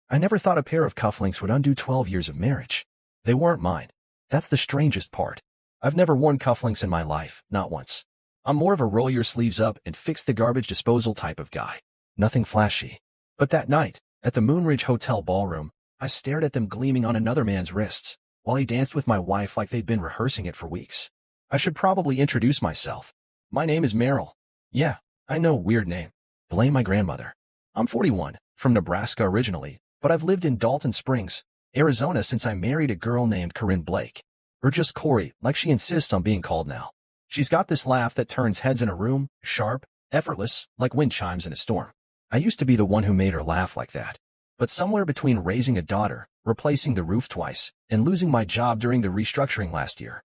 I never thought a pair of cufflinks would undo 12 years of marriage. They weren't mine. That's the strangest part. I've never worn cufflinks in my life, not once. I'm more of a roll your sleeves up and fix the garbage disposal type of guy. Nothing flashy. But that night, at the Moonridge Hotel ballroom, I stared at them gleaming on another man's wrists, while he danced with my wife like they'd been rehearsing it for weeks. I should probably introduce myself. My name is Meryl. Yeah, I know, weird name. Blame my grandmother. I'm 41, from Nebraska originally, but I've lived in Dalton Springs, Arizona since I married a girl named Corinne Blake. Or just Corey, like she insists on being called now. She's got this laugh that turns heads in a room, sharp, effortless, like wind chimes in a storm. I used to be the one who made her laugh like that. But somewhere between raising a daughter, replacing the roof twice, and losing my job during the restructuring last year,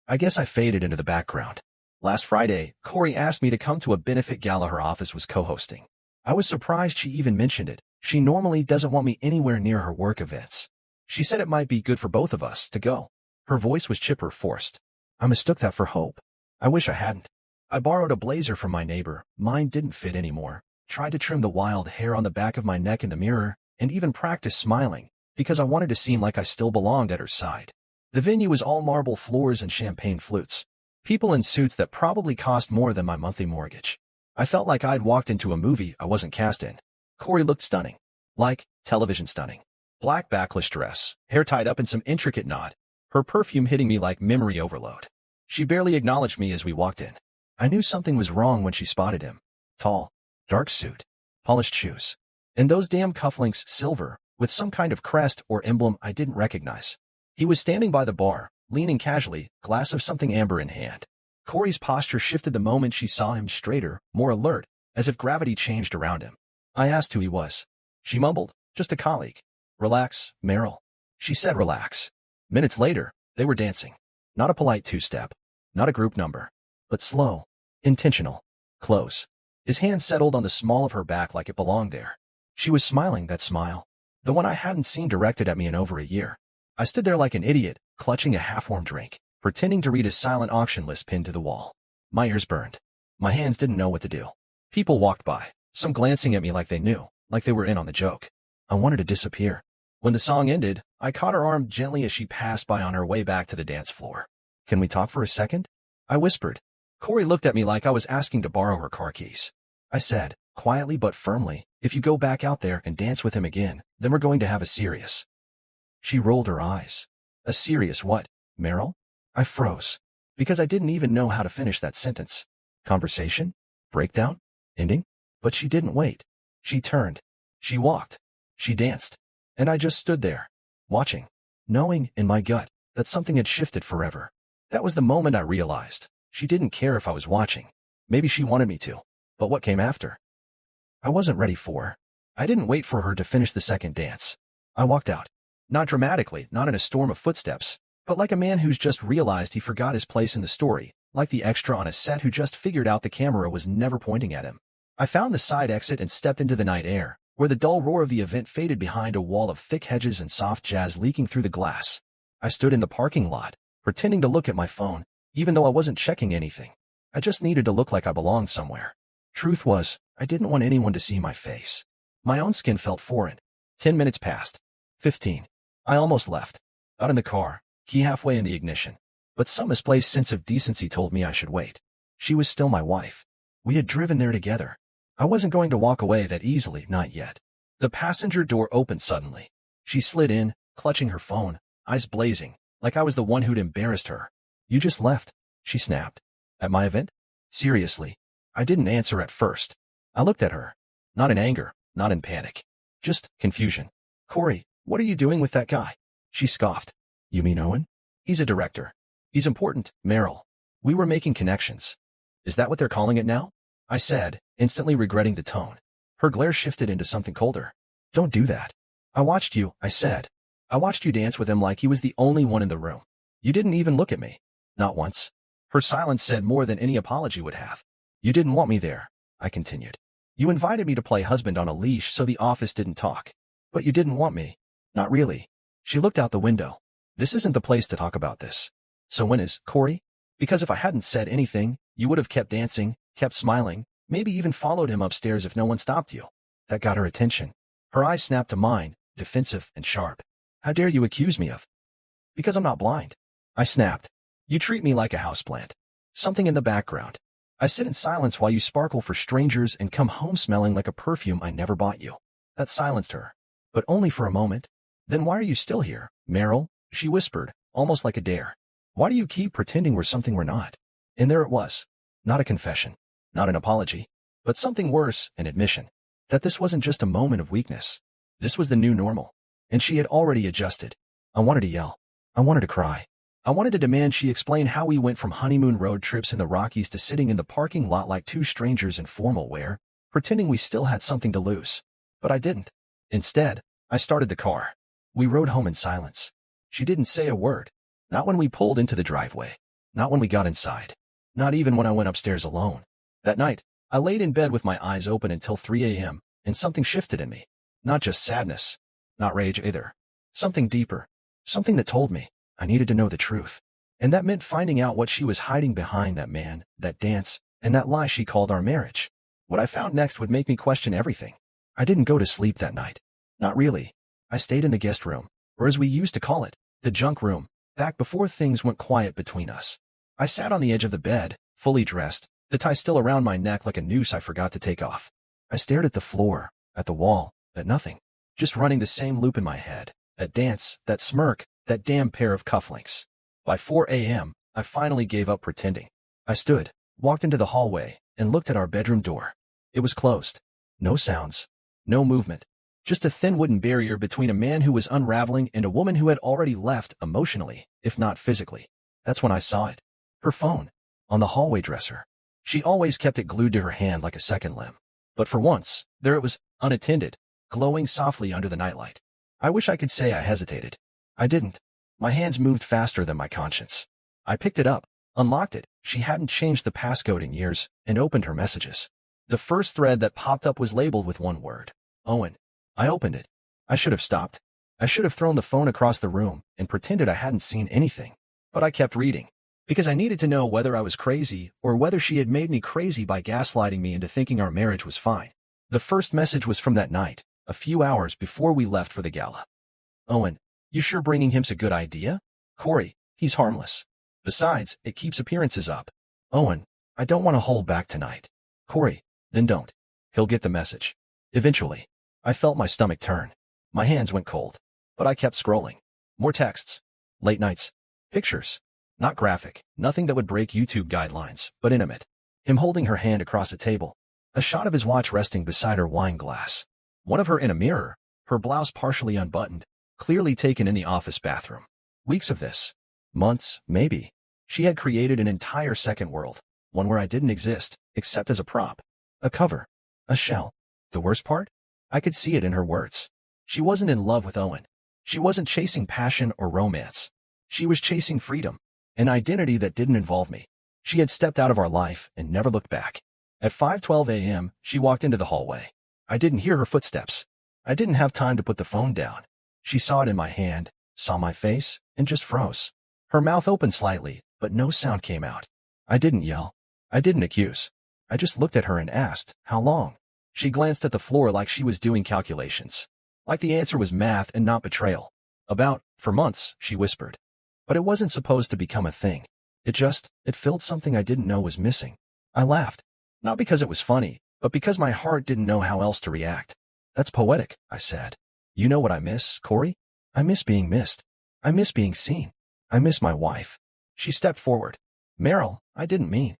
I guess I faded into the background. Last Friday, Corey asked me to come to a benefit gala her office was co-hosting. I was surprised she even mentioned it. She normally doesn't want me anywhere near her work events. She said it might be good for both of us to go. Her voice was chipper, forced. I mistook that for hope. I wish I hadn't. I borrowed a blazer from my neighbor. Mine didn't fit anymore. Tried to trim the wild hair on the back of my neck in the mirror, and even practiced smiling, because I wanted to seem like I still belonged at her side. The venue was all marble floors and champagne flutes. People in suits that probably cost more than my monthly mortgage. I felt like I'd walked into a movie I wasn't cast in. Corey looked stunning. Like, television stunning. Black backless dress, hair tied up in some intricate knot, her perfume hitting me like memory overload. She barely acknowledged me as we walked in. I knew something was wrong when she spotted him. Tall, dark suit, polished shoes, and those damn cufflinks, silver, with some kind of crest or emblem I didn't recognize. He was standing by the bar, leaning casually, glass of something amber in hand. Corey's posture shifted the moment she saw him, straighter, more alert, as if gravity changed around him. I asked who he was. She mumbled, just a colleague. Relax, Meryl. She said relax. Minutes later, they were dancing. Not a polite two-step. Not a group number. But slow. Intentional. Close. His hand settled on the small of her back like it belonged there. She was smiling, that smile. The one I hadn't seen directed at me in over a year. I stood there like an idiot, clutching a half-warm drink, pretending to read a silent auction list pinned to the wall. My ears burned. My hands didn't know what to do. People walked by, some glancing at me like they knew, like they were in on the joke. I wanted to disappear. When the song ended, I caught her arm gently as she passed by on her way back to the dance floor. Can we talk for a second? I whispered. Corey looked at me like I was asking to borrow her car keys. I said, quietly but firmly, if you go back out there and dance with him again, then we're going to have a serious. She rolled her eyes. A serious what, Meryl? I froze. Because I didn't even know how to finish that sentence. Conversation? Breakdown? Ending? But she didn't wait. She turned. She walked. She danced. And I just stood there, watching, knowing in my gut that something had shifted forever. That was the moment I realized. She didn't care if I was watching. Maybe she wanted me to. But what came after? I wasn't ready for. I didn't wait for her to finish the second dance. I walked out. Not dramatically, not in a storm of footsteps, but like a man who's just realized he forgot his place in the story, like the extra on a set who just figured out the camera was never pointing at him. I found the side exit and stepped into the night air, where the dull roar of the event faded behind a wall of thick hedges and soft jazz leaking through the glass. I stood in the parking lot, pretending to look at my phone, even though I wasn't checking anything. I just needed to look like I belonged somewhere. Truth was, I didn't want anyone to see my face. My own skin felt foreign. 10 minutes passed. 15. I almost left. Out in the car, key halfway in the ignition. But some misplaced sense of decency told me I should wait. She was still my wife. We had driven there together. I wasn't going to walk away that easily, not yet. The passenger door opened suddenly. She slid in, clutching her phone, eyes blazing, like I was the one who'd embarrassed her. You just left, she snapped. At my event? Seriously. I didn't answer at first. I looked at her. Not in anger, not in panic. Just confusion. Corey, what are you doing with that guy? She scoffed. You mean Owen? He's a director. He's important, Meryl. We were making connections. Is that what they're calling it now? I said, instantly regretting the tone. Her glare shifted into something colder. Don't do that. I watched you, I said. I watched you dance with him like he was the only one in the room. You didn't even look at me. Not once. Her silence said more than any apology would have. You didn't want me there, I continued. You invited me to play husband on a leash so the office didn't talk. But you didn't want me. Not really. She looked out the window. This isn't the place to talk about this. So when is, Corey? Because if I hadn't said anything, you would have kept dancing, kept smiling, maybe even followed him upstairs if no one stopped you. That got her attention. Her eyes snapped to mine, defensive and sharp. How dare you accuse me of? Because I'm not blind. I snapped. You treat me like a houseplant. Something in the background. I sit in silence while you sparkle for strangers and come home smelling like a perfume I never bought you. That silenced her. But only for a moment. Then why are you still here, Meryl? She whispered, almost like a dare. Why do you keep pretending we're something we're not? And there it was. Not a confession. Not an apology. But something worse, an admission. That this wasn't just a moment of weakness. This was the new normal. And she had already adjusted. I wanted to yell. I wanted to cry. I wanted to demand she explain how we went from honeymoon road trips in the Rockies to sitting in the parking lot like two strangers in formal wear, pretending we still had something to lose. But I didn't. Instead, I started the car. We rode home in silence. She didn't say a word. Not when we pulled into the driveway. Not when we got inside. Not even when I went upstairs alone. That night, I laid in bed with my eyes open until 3 a.m., and something shifted in me. Not just sadness. Not rage either. Something deeper. Something that told me I needed to know the truth. And that meant finding out what she was hiding behind that man, that dance, and that lie she called our marriage. What I found next would make me question everything. I didn't go to sleep that night. Not really. I stayed in the guest room, or as we used to call it, the junk room, back before things went quiet between us. I sat on the edge of the bed, fully dressed, the tie still around my neck like a noose I forgot to take off. I stared at the floor, at the wall, at nothing. Just running the same loop in my head. That dance, that smirk, that damn pair of cufflinks. By 4 a.m., I finally gave up pretending. I stood, walked into the hallway, and looked at our bedroom door. It was closed. No sounds. No movement. Just a thin wooden barrier between a man who was unraveling and a woman who had already left emotionally, if not physically. That's when I saw it. Her phone. On the hallway dresser. She always kept it glued to her hand like a second limb. But for once, there it was, unattended, glowing softly under the nightlight. I wish I could say I hesitated. I didn't. My hands moved faster than my conscience. I picked it up, unlocked it. She hadn't changed the passcode in years, and opened her messages. The first thread that popped up was labeled with one word. Owen. I opened it. I should have stopped. I should have thrown the phone across the room and pretended I hadn't seen anything. But I kept reading. Because I needed to know whether I was crazy or whether she had made me crazy by gaslighting me into thinking our marriage was fine. The first message was from that night, a few hours before we left for the gala. Owen, you sure bringing him's a good idea? Corey, he's harmless. Besides, it keeps appearances up. Owen, I don't want to hold back tonight. Corey, then don't. He'll get the message. Eventually, I felt my stomach turn. My hands went cold. But I kept scrolling. More texts. Late nights. Pictures. Not graphic, nothing that would break YouTube guidelines, but intimate. Him holding her hand across a table. A shot of his watch resting beside her wine glass. One of her in a mirror, her blouse partially unbuttoned, clearly taken in the office bathroom. Weeks of this. Months, maybe. She had created an entire second world. One where I didn't exist, except as a prop. A cover. A shell. The worst part? I could see it in her words. She wasn't in love with Owen. She wasn't chasing passion or romance. She was chasing freedom. An identity that didn't involve me. She had stepped out of our life and never looked back. At 5:12 a.m., she walked into the hallway. I didn't hear her footsteps. I didn't have time to put the phone down. She saw it in my hand, saw my face, and just froze. Her mouth opened slightly, but no sound came out. I didn't yell. I didn't accuse. I just looked at her and asked, how long? She glanced at the floor like she was doing calculations. Like the answer was math and not betrayal. For months, she whispered. But it wasn't supposed to become a thing. It filled something I didn't know was missing. I laughed. Not because it was funny, but because my heart didn't know how else to react. That's poetic, I said. You know what I miss, Corey? I miss being missed. I miss being seen. I miss my wife. She stepped forward. Meryl, I didn't mean.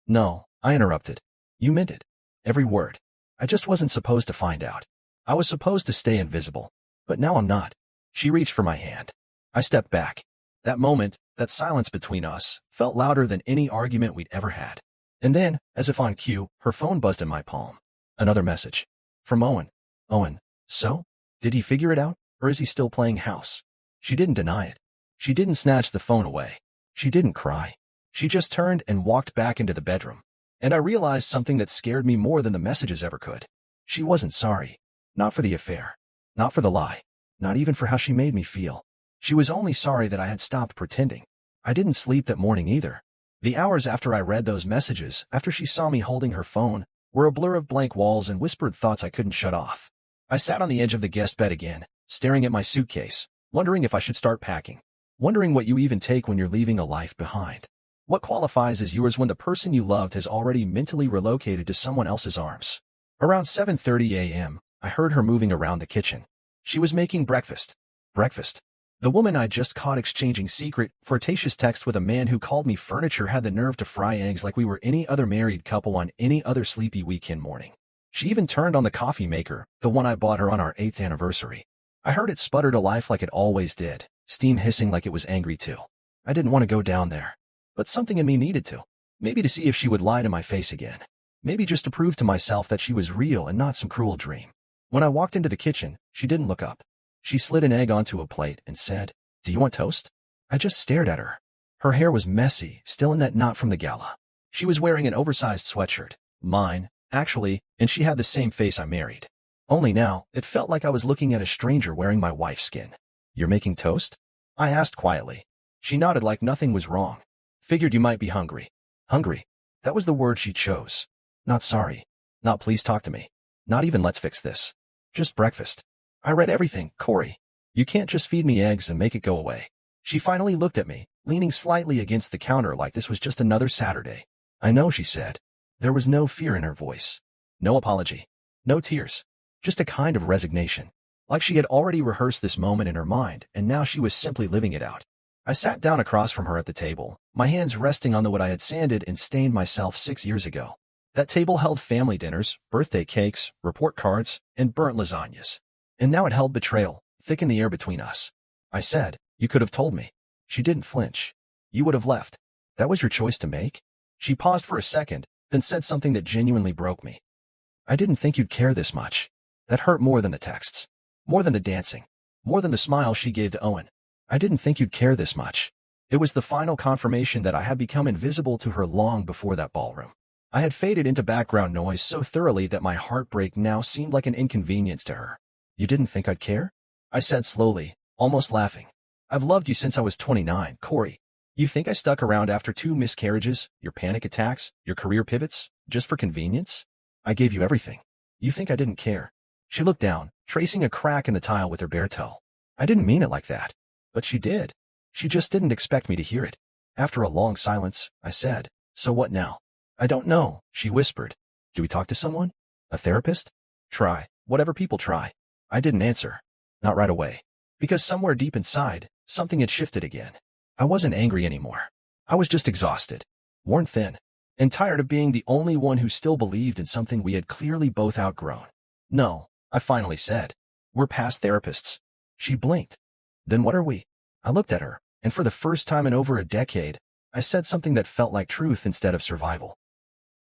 No, I interrupted. You meant it. Every word. I just wasn't supposed to find out. I was supposed to stay invisible. But now I'm not. She reached for my hand. I stepped back. That moment, that silence between us, felt louder than any argument we'd ever had. And then, as if on cue, her phone buzzed in my palm. Another message. From Owen. Owen, so? Did he figure it out, or is he still playing house? She didn't deny it. She didn't snatch the phone away. She didn't cry. She just turned and walked back into the bedroom. And I realized something that scared me more than the messages ever could. She wasn't sorry. Not for the affair. Not for the lie. Not even for how she made me feel. She was only sorry that I had stopped pretending. I didn't sleep that morning either. The hours after I read those messages, after she saw me holding her phone, were a blur of blank walls and whispered thoughts I couldn't shut off. I sat on the edge of the guest bed again, staring at my suitcase, wondering if I should start packing, wondering what you even take when you're leaving a life behind. What qualifies as yours when the person you loved has already mentally relocated to someone else's arms? Around 7:30 a.m., I heard her moving around the kitchen. She was making breakfast. Breakfast. The woman I'd just caught exchanging secret, flirtatious texts with a man who called me furniture had the nerve to fry eggs like we were any other married couple on any other sleepy weekend morning. She even turned on the coffee maker, the one I bought her on our 8th anniversary. I heard it sputter to life like it always did, steam hissing like it was angry too. I didn't want to go down there, but something in me needed to. Maybe to see if she would lie to my face again. Maybe just to prove to myself that she was real and not some cruel dream. When I walked into the kitchen, she didn't look up. She slid an egg onto a plate and said, "Do you want toast?" I just stared at her. Her hair was messy, still in that knot from the gala. She was wearing an oversized sweatshirt, mine, actually, and she had the same face I married. Only now, it felt like I was looking at a stranger wearing my wife's skin. "You're making toast?" I asked quietly. She nodded like nothing was wrong. "Figured you might be hungry." Hungry? That was the word she chose. Not sorry. Not please talk to me. Not even let's fix this. Just breakfast. I read everything, Corey. You can't just feed me eggs and make it go away. She finally looked at me, leaning slightly against the counter like this was just another Saturday. "I know," she said. There was no fear in her voice. No apology. No tears. Just a kind of resignation. Like she had already rehearsed this moment in her mind, and now she was simply living it out. I sat down across from her at the table, my hands resting on the wood I had sanded and stained myself 6 years ago. That table held family dinners, birthday cakes, report cards, and burnt lasagnas. And now it held betrayal, thick in the air between us. I said, "You could have told me." She didn't flinch. "You would have left. That was your choice to make?" She paused for a second, then said something that genuinely broke me. "I didn't think you'd care this much." That hurt more than the texts. More than the dancing. More than the smile she gave to Owen. "I didn't think you'd care this much." It was the final confirmation that I had become invisible to her long before that ballroom. I had faded into background noise so thoroughly that my heartbreak now seemed like an inconvenience to her. "You didn't think I'd care?" I said slowly, almost laughing. "I've loved you since I was 29, Corey. You think I stuck around after 2 miscarriages, your panic attacks, your career pivots, just for convenience? I gave you everything. You think I didn't care?" She looked down, tracing a crack in the tile with her bare toe. "I didn't mean it like that." But she did. She just didn't expect me to hear it. After a long silence, I said, "So what now?" "I don't know," she whispered. "Do we talk to someone? A therapist?" "Try. Whatever people try." I didn't answer. Not right away. Because somewhere deep inside, something had shifted again. I wasn't angry anymore. I was just exhausted, worn thin, and tired of being the only one who still believed in something we had clearly both outgrown. "No," I finally said. "We're past therapists." She blinked. "Then what are we?" I looked at her, and for the first time in over a decade, I said something that felt like truth instead of survival.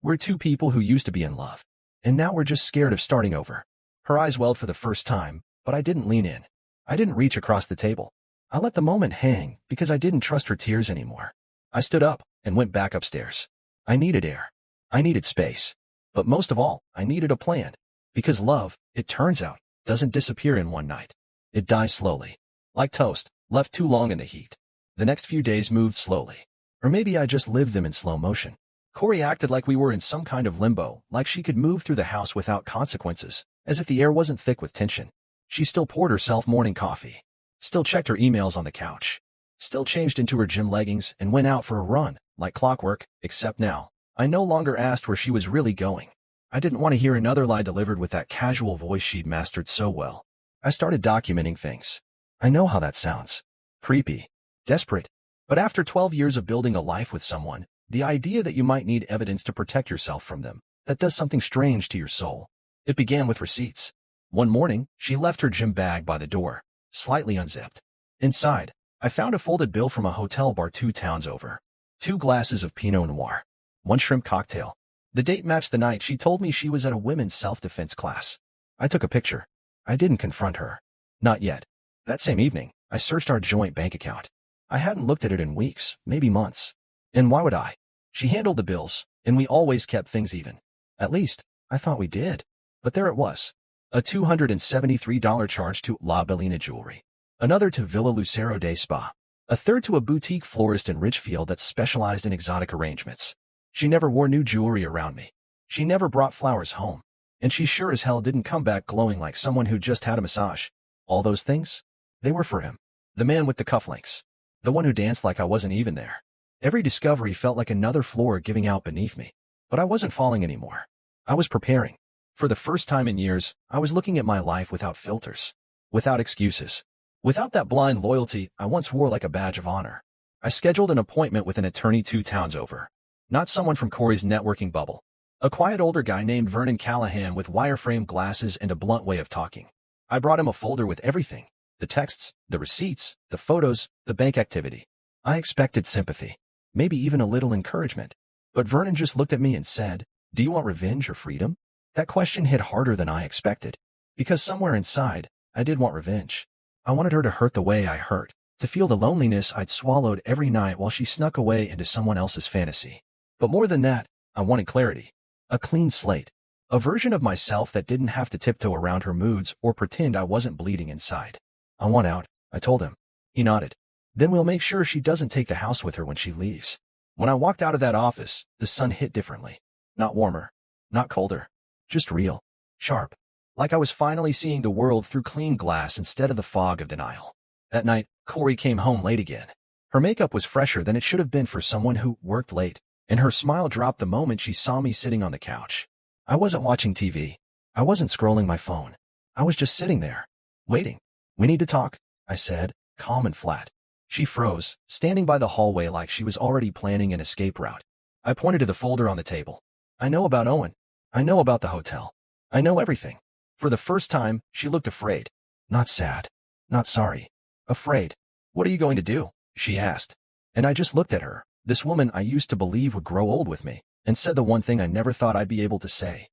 "We're 2 people who used to be in love, and now we're just scared of starting over." Her eyes welled for the first time, but I didn't lean in. I didn't reach across the table. I let the moment hang because I didn't trust her tears anymore. I stood up and went back upstairs. I needed air. I needed space. But most of all, I needed a plan. Because love, it turns out, doesn't disappear in one night. It dies slowly. Like toast, left too long in the heat. The next few days moved slowly. Or maybe I just lived them in slow motion. Corey acted like we were in some kind of limbo, like she could move through the house without consequences, as if the air wasn't thick with tension. She still poured herself morning coffee. Still checked her emails on the couch. Still changed into her gym leggings and went out for a run, like clockwork, except now, I no longer asked where she was really going. I didn't want to hear another lie delivered with that casual voice she'd mastered so well. I started documenting things. I know how that sounds. Creepy. Desperate. But after 12 years of building a life with someone, the idea that you might need evidence to protect yourself from them, that does something strange to your soul. It began with receipts. One morning, she left her gym bag by the door, slightly unzipped. Inside, I found a folded bill from a hotel bar 2 towns over. 2 glasses of Pinot Noir. 1 shrimp cocktail. The date matched the night she told me she was at a women's self-defense class. I took a picture. I didn't confront her. Not yet. That same evening, I searched our joint bank account. I hadn't looked at it in weeks, maybe months. And why would I? She handled the bills, and we always kept things even. At least, I thought we did. But there it was. A $273 charge to La Bellina Jewelry. Another to Villa Lucero de Spa. A third to a boutique florist in Ridgefield that specialized in exotic arrangements. She never wore new jewelry around me. She never brought flowers home. And she sure as hell didn't come back glowing like someone who just had a massage. All those things? They were for him. The man with the cufflinks. The one who danced like I wasn't even there. Every discovery felt like another floor giving out beneath me. But I wasn't falling anymore. I was preparing. For the first time in years, I was looking at my life without filters. Without excuses. Without that blind loyalty I once wore like a badge of honor. I scheduled an appointment with an attorney 2 towns over. Not someone from Corey's networking bubble. A quiet older guy named Vernon Callahan with wireframe glasses and a blunt way of talking. I brought him a folder with everything. The texts, the receipts, the photos, the bank activity. I expected sympathy. Maybe even a little encouragement. But Vernon just looked at me and said, "Do you want revenge or freedom?" That question hit harder than I expected. Because somewhere inside, I did want revenge. I wanted her to hurt the way I hurt. To feel the loneliness I'd swallowed every night while she snuck away into someone else's fantasy. But more than that, I wanted clarity. A clean slate. A version of myself that didn't have to tiptoe around her moods or pretend I wasn't bleeding inside. "I want out," I told him. He nodded. "Then we'll make sure she doesn't take the house with her when she leaves." When I walked out of that office, the sun hit differently. Not warmer. Not colder. Just real. Sharp. Like I was finally seeing the world through clean glass instead of the fog of denial. That night, Corey came home late again. Her makeup was fresher than it should have been for someone who worked late, and her smile dropped the moment she saw me sitting on the couch. I wasn't watching TV. I wasn't scrolling my phone. I was just sitting there, waiting. "We need to talk," I said, calm and flat. She froze, standing by the hallway like she was already planning an escape route. I pointed to the folder on the table. "I know about Owen. I know about the hotel. I know everything." For the first time, she looked afraid. Not sad. Not sorry. Afraid. "What are you going to do?" she asked. And I just looked at her, this woman I used to believe would grow old with me, and said the one thing I never thought I'd be able to say.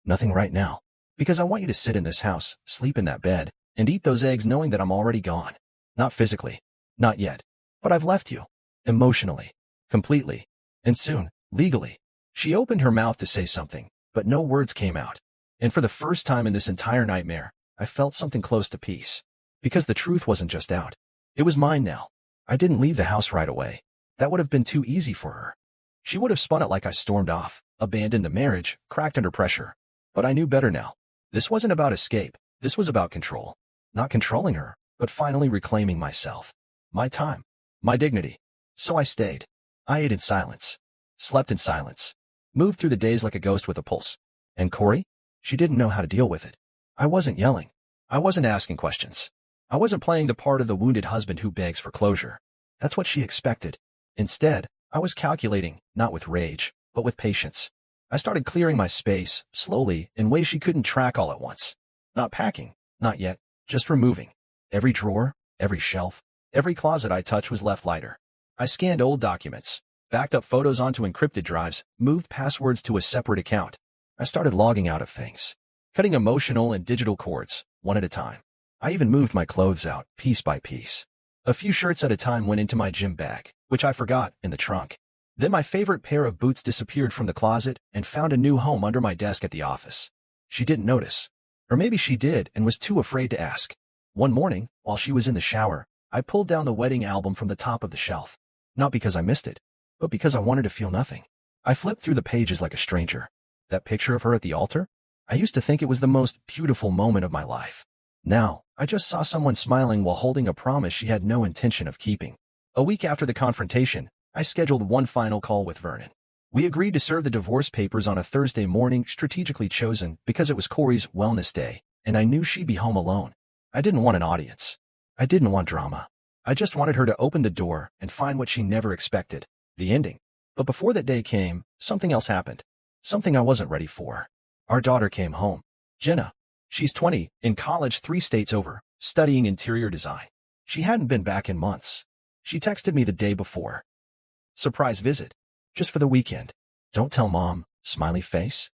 "Nothing right now. Because I want you to sit in this house, sleep in that bed, and eat those eggs knowing that I'm already gone. Not physically. Not yet. But I've left you. Emotionally. Completely. And soon, legally." She opened her mouth to say something, but no words came out. And for the first time in this entire nightmare, I felt something close to peace. Because the truth wasn't just out. It was mine now. I didn't leave the house right away. That would have been too easy for her. She would have spun it like I stormed off, abandoned the marriage, cracked under pressure. But I knew better now. This wasn't about escape. This was about control. Not controlling her, but finally reclaiming myself. My time. My dignity. So I stayed. I ate in silence. Slept in silence. Moved through the days like a ghost with a pulse. And Corey? She didn't know how to deal with it. I wasn't yelling. I wasn't asking questions. I wasn't playing the part of the wounded husband who begs for closure. That's what she expected. Instead, I was calculating, not with rage, but with patience. I started clearing my space, slowly, in ways she couldn't track all at once. Not packing, not yet, just removing. Every drawer, every shelf, every closet I touched was left lighter. I scanned old documents, backed up photos onto encrypted drives, moved passwords to a separate account. I started logging out of things, cutting emotional and digital cords, one at a time. I even moved my clothes out, piece by piece. A few shirts at a time went into my gym bag, which I forgot in the trunk. Then my favorite pair of boots disappeared from the closet and found a new home under my desk at the office. She didn't notice. Or maybe she did and was too afraid to ask. One morning, while she was in the shower, I pulled down the wedding album from the top of the shelf. Not because I missed it, but because I wanted to feel nothing. I flipped through the pages like a stranger. That picture of her at the altar? I used to think it was the most beautiful moment of my life. Now, I just saw someone smiling while holding a promise she had no intention of keeping. A week after the confrontation, I scheduled one final call with Vernon. We agreed to serve the divorce papers on a Thursday morning, strategically chosen because it was Corey's wellness day, and I knew she'd be home alone. I didn't want an audience. I didn't want drama. I just wanted her to open the door and find what she never expected, the ending. But before that day came, something else happened. Something I wasn't ready for. Our daughter came home. Jenna. She's 20, in college 3 states over, studying interior design. She hadn't been back in months. She texted me the day before. "Surprise visit. Just for the weekend. Don't tell Mom," smiley face.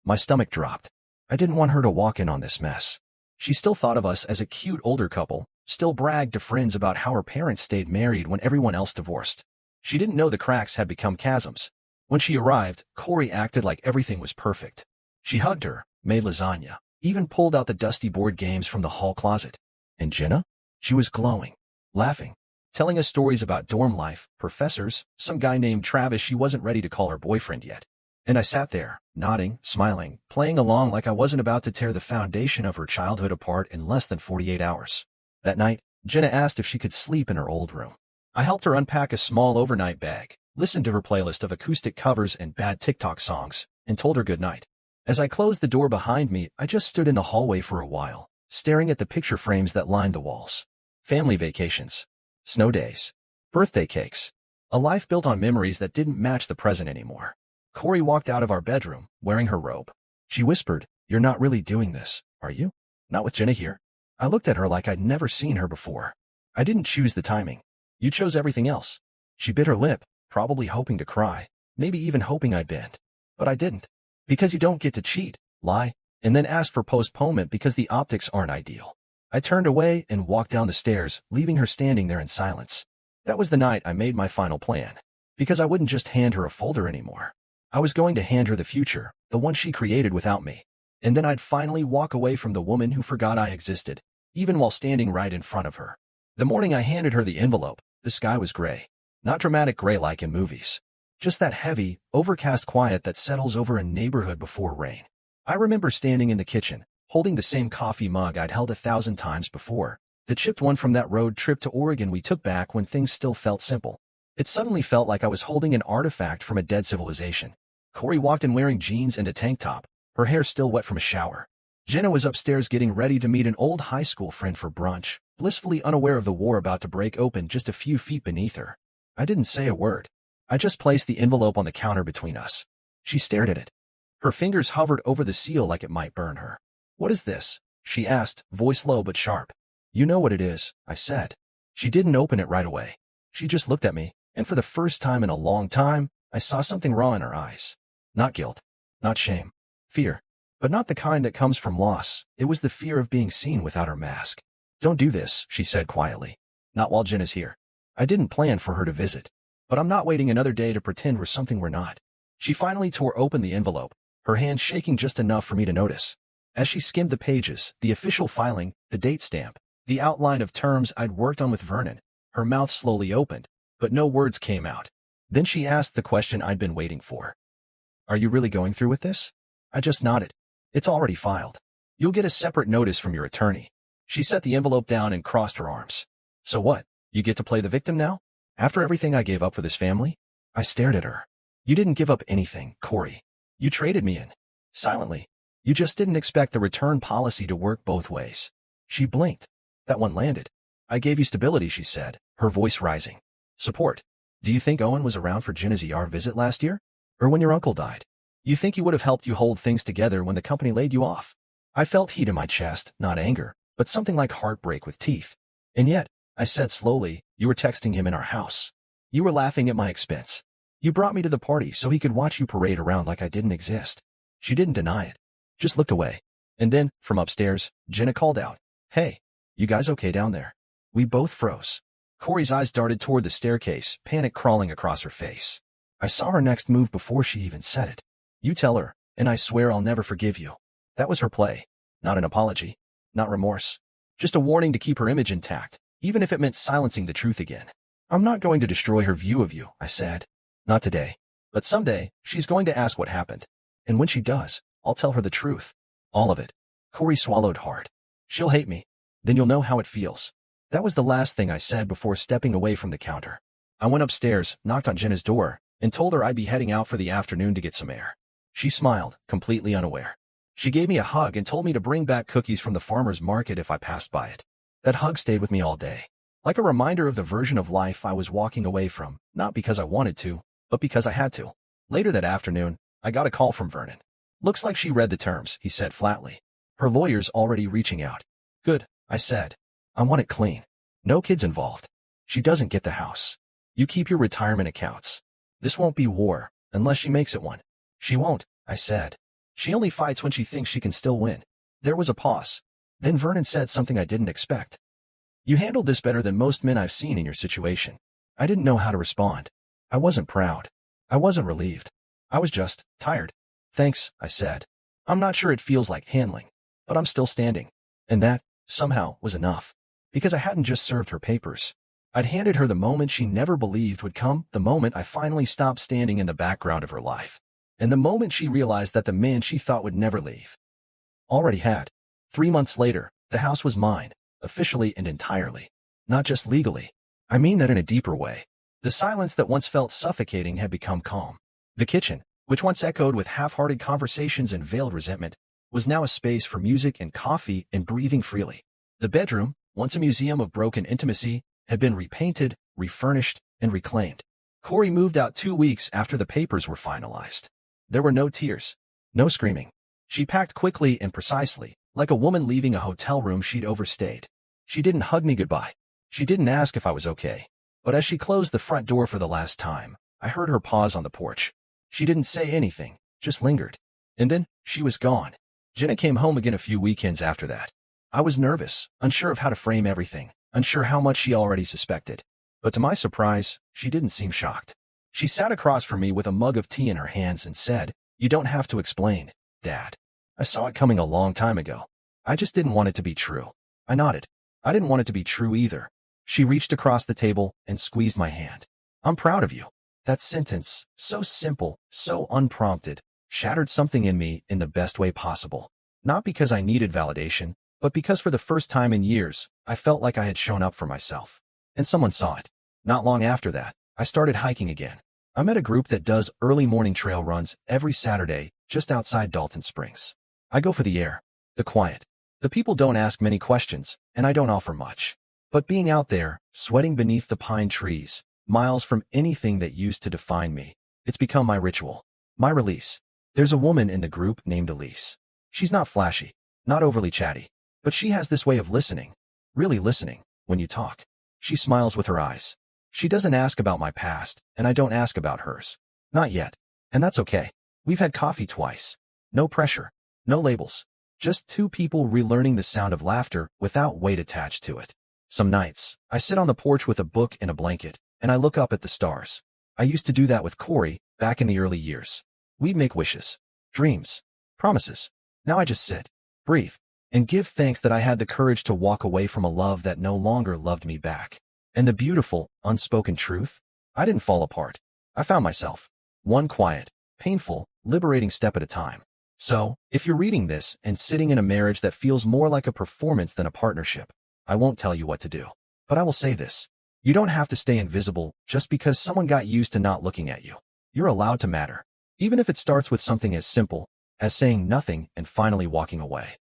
My stomach dropped. I didn't want her to walk in on this mess. She still thought of us as a cute older couple, still bragged to friends about how her parents stayed married when everyone else divorced. She didn't know the cracks had become chasms. When she arrived, Corey acted like everything was perfect. She hugged her, made lasagna, even pulled out the dusty board games from the hall closet. And Jenna? She was glowing, laughing, telling us stories about dorm life, professors, some guy named Travis she wasn't ready to call her boyfriend yet. And I sat there, nodding, smiling, playing along like I wasn't about to tear the foundation of her childhood apart in less than 48 hours. That night, Jenna asked if she could sleep in her old room. I helped her unpack a small overnight bag, listened to her playlist of acoustic covers and bad TikTok songs, and told her good night. As I closed the door behind me, I just stood in the hallway for a while, staring at the picture frames that lined the walls. Family vacations, snow days, birthday cakes, a life built on memories that didn't match the present anymore. Corey walked out of our bedroom, wearing her robe. She whispered, "You're not really doing this, are you? Not with Jenna here?" I looked at her like I'd never seen her before. "I didn't choose the timing. You chose everything else." She bit her lip, probably hoping to cry, maybe even hoping I'd bend. But I didn't. Because you don't get to cheat, lie, and then ask for postponement because the optics aren't ideal. I turned away and walked down the stairs, leaving her standing there in silence. That was the night I made my final plan. Because I wouldn't just hand her a folder anymore. I was going to hand her the future, the one she created without me. And then I'd finally walk away from the woman who forgot I existed, even while standing right in front of her. The morning I handed her the envelope, the sky was gray. Not dramatic gray like in movies. Just that heavy, overcast quiet that settles over a neighborhood before rain. I remember standing in the kitchen, holding the same coffee mug I'd held 1,000 times before, the chipped one from that road trip to Oregon we took back when things still felt simple. It suddenly felt like I was holding an artifact from a dead civilization. Corey walked in wearing jeans and a tank top, her hair still wet from a shower. Jenna was upstairs getting ready to meet an old high school friend for brunch, blissfully unaware of the war about to break open just a few feet beneath her. I didn't say a word. I just placed the envelope on the counter between us. She stared at it. Her fingers hovered over the seal like it might burn her. "What is this?" she asked, voice low but sharp. "You know what it is," I said. She didn't open it right away. She just looked at me, and for the first time in a long time, I saw something raw in her eyes. Not guilt, not shame, fear. But not the kind that comes from loss. It was the fear of being seen without her mask. "Don't do this," she said quietly. "Not while Jenna's here." I didn't plan for her to visit. But I'm not waiting another day to pretend we're something we're not. She finally tore open the envelope, her hand shaking just enough for me to notice. As she skimmed the pages, the official filing, the date stamp, the outline of terms I'd worked on with Vernon, her mouth slowly opened, but no words came out. Then she asked the question I'd been waiting for. "Are you really going through with this?" I just nodded. "It's already filed. You'll get a separate notice from your attorney." She set the envelope down and crossed her arms. "So what? You get to play the victim now? After everything I gave up for this family?" I stared at her. "You didn't give up anything, Corey. You traded me in. Silently. You just didn't expect the return policy to work both ways." She blinked. "That one landed. I gave you stability," she said, her voice rising. "Support. Do you think Owen was around for Jenna's ER visit last year? Or when your uncle died? You think he would have helped you hold things together when the company laid you off?" I felt heat in my chest, not anger, but something like heartbreak with teeth. "And yet," I said slowly, "you were texting him in our house. You were laughing at my expense. You brought me to the party so he could watch you parade around like I didn't exist." She didn't deny it, just looked away. And then, from upstairs, Jenna called out, "Hey, you guys okay down there?" We both froze. Corey's eyes darted toward the staircase, panic crawling across her face. I saw her next move before she even said it. "You tell her, and I swear I'll never forgive you." That was her play. Not an apology. Not remorse. Just a warning to keep her image intact, even if it meant silencing the truth again. "I'm not going to destroy her view of you," I said. "Not today. But someday, she's going to ask what happened. And when she does, I'll tell her the truth. All of it." Corey swallowed hard. "She'll hate me. Then you'll know how it feels." That was the last thing I said before stepping away from the counter. I went upstairs, knocked on Jenna's door, and told her I'd be heading out for the afternoon to get some air. She smiled, completely unaware. She gave me a hug and told me to bring back cookies from the farmer's market if I passed by it. That hug stayed with me all day. Like a reminder of the version of life I was walking away from, not because I wanted to, but because I had to. Later that afternoon, I got a call from Vernon. "Looks like she read the terms," he said flatly. "Her lawyer's already reaching out." "Good," I said. "I want it clean. No kids involved. She doesn't get the house. You keep your retirement accounts. This won't be war, unless she makes it one." "She won't," I said. "She only fights when she thinks she can still win." There was a pause. Then Vernon said something I didn't expect. "You handled this better than most men I've seen in your situation." I didn't know how to respond. I wasn't proud. I wasn't relieved. I was just tired. "Thanks," I said. "I'm not sure it feels like handling, but I'm still standing." And that, somehow, was enough. Because I hadn't just served her papers. I'd handed her the moment she never believed would come, the moment I finally stopped standing in the background of her life. And the moment she realized that the man she thought would never leave already had. 3 months later, the house was mine, officially and entirely. Not just legally. I mean that in a deeper way. The silence that once felt suffocating had become calm. The kitchen, which once echoed with half-hearted conversations and veiled resentment, was now a space for music and coffee and breathing freely. The bedroom, once a museum of broken intimacy, had been repainted, refurnished, and reclaimed. Corey moved out 2 weeks after the papers were finalized. There were no tears, no screaming. She packed quickly and precisely, like a woman leaving a hotel room she'd overstayed. She didn't hug me goodbye. She didn't ask if I was okay. But as she closed the front door for the last time, I heard her pause on the porch. She didn't say anything, just lingered. And then, she was gone. Jenna came home again a few weekends after that. I was nervous, unsure of how to frame everything, unsure how much she already suspected. But to my surprise, she didn't seem shocked. She sat across from me with a mug of tea in her hands and said, "You don't have to explain, Dad. I saw it coming a long time ago. I just didn't want it to be true." I nodded. I didn't want it to be true either. She reached across the table and squeezed my hand. "I'm proud of you." That sentence, so simple, so unprompted, shattered something in me in the best way possible. Not because I needed validation, but because for the first time in years, I felt like I had shown up for myself. And someone saw it. Not long after that, I started hiking again. I met a group that does early morning trail runs every Saturday just outside Dalton Springs. I go for the air, the quiet. The people don't ask many questions, and I don't offer much. But being out there, sweating beneath the pine trees, miles from anything that used to define me, it's become my ritual, my release. There's a woman in the group named Elise. She's not flashy, not overly chatty, but she has this way of listening, really listening, when you talk. She smiles with her eyes. She doesn't ask about my past, and I don't ask about hers. Not yet. And that's okay. We've had coffee twice. No pressure. No labels. Just two people relearning the sound of laughter without weight attached to it. Some nights, I sit on the porch with a book and a blanket, and I look up at the stars. I used to do that with Corey, back in the early years. We'd make wishes, dreams, promises. Now I just sit, breathe, and give thanks that I had the courage to walk away from a love that no longer loved me back. And the beautiful, unspoken truth? I didn't fall apart. I found myself. One quiet, painful, liberating step at a time. So, if you're reading this and sitting in a marriage that feels more like a performance than a partnership, I won't tell you what to do. But I will say this. You don't have to stay invisible just because someone got used to not looking at you. You're allowed to matter. Even if it starts with something as simple as saying nothing and finally walking away.